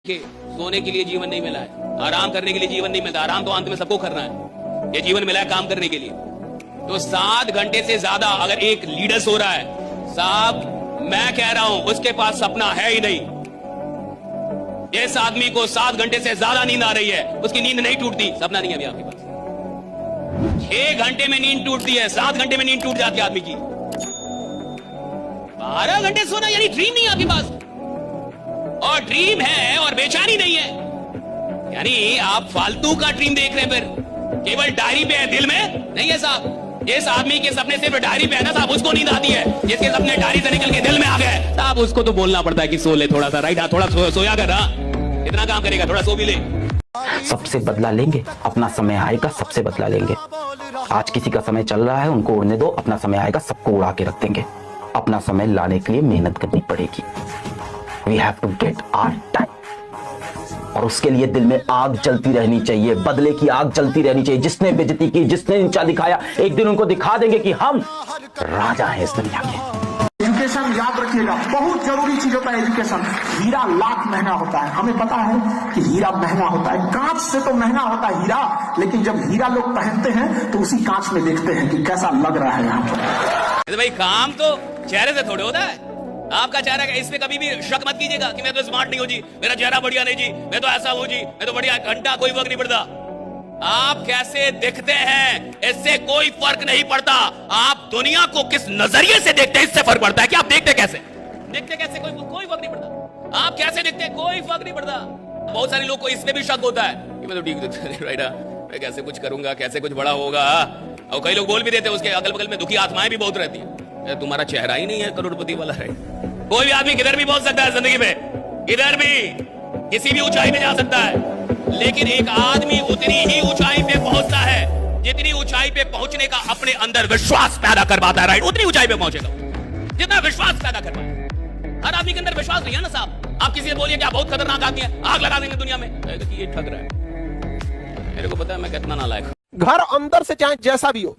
कि सोने के लिए जीवन नहीं मिला है, आराम करने के लिए जीवन नहीं मिलता। आराम तो अंत में सबको करना है, ये जीवन मिला है काम करने के लिए। तो 7 घंटे से ज्यादा अगर एक लीडर सो रहा है, साहब मैं कह रहा हूं उसके पास सपना है ही नहीं। इस आदमी को 7 घंटे से ज्यादा नींद आ रही है, उसकी नींद नहीं टूटती, सपना नहीं है अभी आपके पास। 6 घंटे में नींद टूटती है, 7 घंटे में नींद टूट जाती है आदमी की। 12 घंटे सोना यानी ड्रीम नहीं है आपके पास, और ड्रीम है और बेचैनी नहीं है, यानी आप फालतू का ड्रीम देख रहे हैं। फिर केवल डायरी पे है, दिल में नहीं है साहब। जिस आदमी के सपने सिर्फ डायरी पे है ना साहब, उसको नींद आती है। जिसके सपने डायरी से निकल के दिल में आ गए साहब, उसको तो बोलना पड़ता है कि सो ले थोड़ा सा, राइट? थोड़ा सोया कर, इतना काम करेगा, थोड़ा सो भी ले। सबसे बदला लेंगे, अपना समय आएगा, सबसे बदला लेंगे। आज किसी का समय चल रहा है, उनको उड़ने दो, अपना समय आएगा, सबको उड़ा के रख देंगे। अपना समय लाने के लिए मेहनत करनी पड़ेगी। We have to get our time, और उसके लिए दिल में आग जलती रहनी चाहिए, बदले की आग जलती रहनी चाहिए। जिसने बेइज्जती की, जिसने नीचा दिखाया, एक दिन उनको दिखा देंगे कि हम राजा हैं इस दुनिया के। एजुकेशन याद रखिएगा, बहुत जरूरी चीज होता है एजुकेशन। हीरा लाख महंगा होता है, हमें पता है कि हीरा महंगा होता है, कांच से तो महंगा होता है हीरा, लेकिन जब हीरा लोग पहनते हैं तो उसी कांच में देखते हैं कि कैसा लग रहा है यहाँ पर। भाई काम तो चेहरे से थोड़े होता है। आपका चेहरा इस पे कभी भी शक मत कीजिएगा कि मैं तो स्मार्ट नहीं हूं जी, मेरा चेहरा बढ़िया नहीं जी, मैं तो ऐसा हूं जी, मैं तो बढ़िया, घंटा कोई फर्क नहीं पड़ता। आप कैसे दिखते हैं इससे कोई फर्क नहीं पड़ता। आप दुनिया को किस नजरिए से देखते हैं इससे फर्क पड़ता है कि आप देखते कैसे कोई फर्क नहीं पड़ता। आप कैसे दिखते हैं कोई फर्क नहीं पड़ता। बहुत सारे लोग को इसमें भी शक होता है कि मैं तो ठीक राइट, मैं कैसे कुछ करूंगा, कैसे कुछ बड़ा होगा। और कई लोग बोल भी देते हैं, उसके अगल बगल में दुखी आत्माएं भी बहुत रहती है, तुम्हारा चेहरा ही नहीं है करोड़पति वाला है। कोई भी आदमी किधर भी पहुंच सकता है जिंदगी में, इधर भी किसी भी ऊंचाई में जा सकता है, लेकिन एक आदमी उतनी ही ऊंचाई पे पहुंचता है जितनी ऊंचाई पे पहुंचने का अपने अंदर विश्वास पैदा कर पाता है, राइट? उतनी ऊंचाई पे पहुंचेगा जितना विश्वास पैदा कर पाए। हर आदमी के अंदर विश्वास नहीं है ना साहब। आप किसी से बोलिए कि आप बहुत खतरनाक आदमी है, आग लगा देंगे दुनिया में, कि ये ठग रहा है। मेरे को पता है मैं कितना नालायक। घर अंदर से चाहे जैसा भी हो,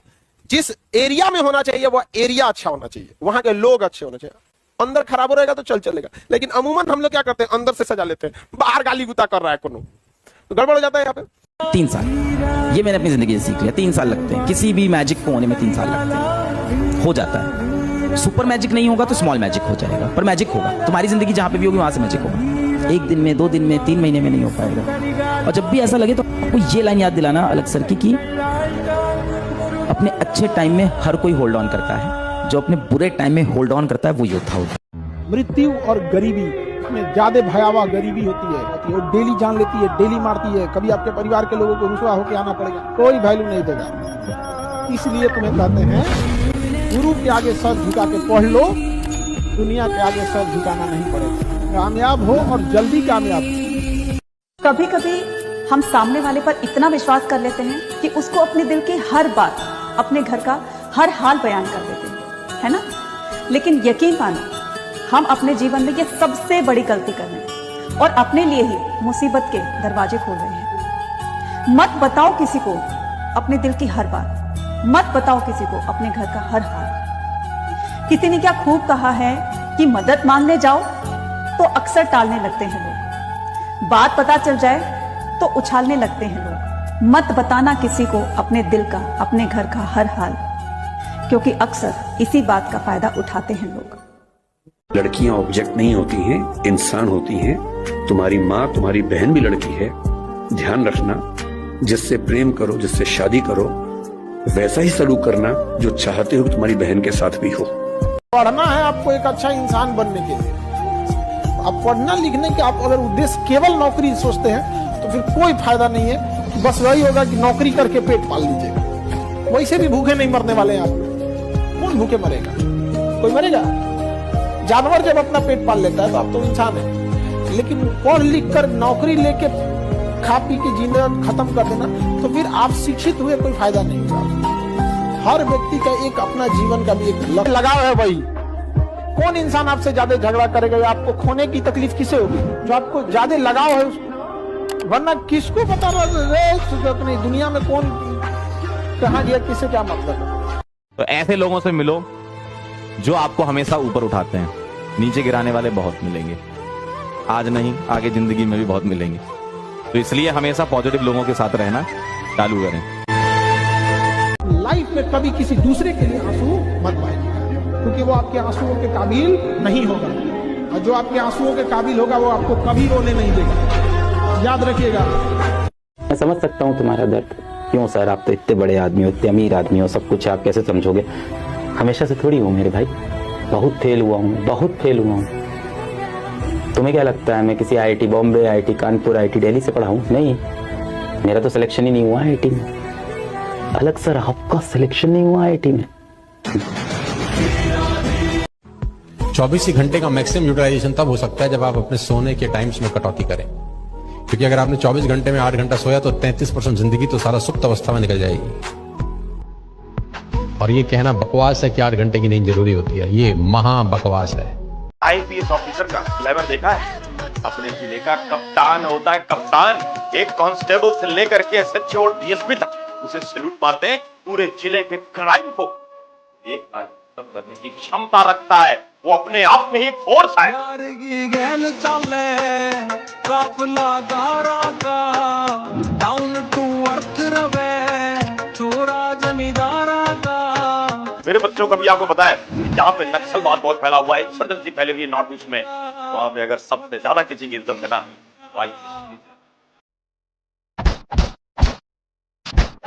जिस एरिया में होना चाहिए वह एरिया अच्छा होना चाहिए, वहां के लोग अच्छे होने चाहिए। अंदर खराब हो रहेगा तो चलेगा, लेकिन अमूमन हम लोग क्या करते हैं, अंदर से सजा लेते हैं, बाहर गाली गुता कर रहा है कोनो, तो गड़बड़ हो जाता है यहाँ पे। 3 साल ये मैंने अपनी जिंदगी से सीख लिया। 3 साल लगते हैं किसी भी मैजिक को होने में, 3 साल लगते हैं, हो जाता है। सुपर मैजिक नहीं होगा तो स्मॉल मैजिक हो जाएगा, पर मैजिक होगा। तुम्हारी जिंदगी जहां पे भी होगी वहां से मैजिक होगा। 1 दिन में, 2 दिन में, 3 महीने में नहीं हो पाएगा। और जब भी ऐसा लगे तो आपको ये लाइन याद दिलाना अलग सर की अपने अच्छे टाइम में हर कोई होल्ड ऑन करता है, जो अपने बुरे टाइम में होल्ड ऑन करता है वो योद्धा होता है। मृत्यु और गरीबी में ज्यादा भयावह गरीबी होती है, वो डेली जान लेती है, डेली मारती है। कभी आपके परिवार के लोगों को रुसवा होकर आना पड़ेगा, कोई वैल्यू नहीं देगा। इसलिए तुम्हें कहते हैं गुरु के आगे सर झुका के पढ़ लो, दुनिया के आगे सर झुकाना नहीं पड़ेगा। कामयाब हो और जल्दी कामयाब हो। कभी कभी हम सामने वाले पर इतना विश्वास कर लेते हैं कि उसको अपने दिल की हर बात, अपने घर का हर हाल बयान कर देते हैं, है ना? लेकिन यकीन मानो हम अपने जीवन में ये सबसे बड़ी गलती कर रहे हैं और अपने लिए ही मुसीबत के दरवाजे खोल रहे हैं। मत बताओ किसी को अपने दिल की हर बात, मत बताओ किसी को अपने घर का हर हाल। किसी ने क्या खूब कहा है कि मदद मांगने जाओ तो अक्सर टालने लगते हैं लोग, बात पता चल जाए तो उछालने लगते हैं लोग। मत बताना किसी को अपने दिल का, अपने घर का हर हाल, क्योंकि अक्सर इसी बात का फायदा उठाते हैं लोग। लड़कियां ऑब्जेक्ट नहीं होती हैं, इंसान होती हैं। तुम्हारी माँ, तुम्हारी बहन भी लड़की है। ध्यान रखना, जिससे प्रेम करो, जिससे शादी करो, वैसा ही सलूक करना जो चाहते हो कि तुम्हारी बहन के साथ भी हो। पढ़ना है आपको एक अच्छा इंसान बनने के लिए। अब पढ़ना लिखने के आप अगर उद्देश्य केवल नौकरी सोचते हैं तो फिर कोई फायदा नहीं है। बस वही होगा कि नौकरी करके पेट पाल लीजिएगा। वैसे भी भूखे नहीं मरने वाले हैं आप। कौन भूखे मरेगा? कोई मरेगा? जानवर जब अपना पेट पाल लेता है तो आप तो इंसान है। लेकिन पढ़ लिख कर नौकरी लेके खा पी के जीना खत्म कर देना, तो फिर आप शिक्षित हुए कोई फायदा नहीं होगा। हर व्यक्ति का एक अपना जीवन का भी एक लगाव है भाई। कौन इंसान आपसे ज्यादा झगड़ा करेगा या आपको खोने की तकलीफ किसे होगी? जो आपको ज्यादा लगाव है उसको। वरना किसको पता नहीं दुनिया में कौन कहाँ गया, किसे क्या मतलब है। तो ऐसे लोगों से मिलो जो आपको हमेशा ऊपर उठाते हैं, नीचे गिराने वाले बहुत मिलेंगे। आज नहीं आगे जिंदगी में भी बहुत मिलेंगे। तो इसलिए हमेशा पॉजिटिव लोगों के साथ रहना चालू करें। लाइफ में कभी किसी दूसरे के लिए आंसू मत बहाइएगा, क्योंकि वो आपके आंसुओं के काबिल नहीं होगा, और जो आपके आंसुओं के काबिल होगा वो आपको कभी रोने नहीं देगा, याद रखिएगा। मैं समझ सकता हूँ तुम्हारा दर्द। क्यों सर, आप तो इतने बड़े आदमी हो, इतने अमीर आदमी हो, सब कुछ आप कैसे समझोगे? हमेशा से थोड़ी हूँ मेरे भाई, बहुत फेल हुआ हूँ, बहुत फेल हुआ हूँ। तुम्हें क्या लगता है मैं किसी IIT Bombay, IIT Kanpur, IIT Delhi से पढ़ा हूँ? नहीं, मेरा तो सिलेक्शन ही नहीं हुआ IIT में। अलग सर, आपका सिलेक्शन नहीं हुआ IIT में। 24 ही घंटे का मैक्सिमम यूटिलाइजेशन तब हो सकता है जब आप अपने सोने के टाइम्स में कटौती करें, क्योंकि अगर आपने 24 घंटे में 8 घंटा सोया तो 33% जिंदगी तो सारा सुप्त अवस्था में निकल जाएगी। और ये कहना बकवास है कि 8 घंटे की नींद जरूरी होती है, ये महा बकवास है। IPS ऑफिसर का लेवल देखा है? अपने जिले का कप्तान होता है, कप्तान। एक कांस्टेबल से लेकर के SHO और DSP तक उसे सैल्यूट मारते हैं पूरे जिले के क्राइम को एक खत्म करने की क्षमता रखता है। वो अपने आप में ही फोर्स है। मेरे बच्चों का भी आपको पता है जहाँ पे नक्सलवाद बहुत फैला हुआ है, इंसर्जेंसी फैली हुई है नॉर्थ ईस्ट में, वहां पे अगर सबसे ज्यादा किसी की इज्जत है ना,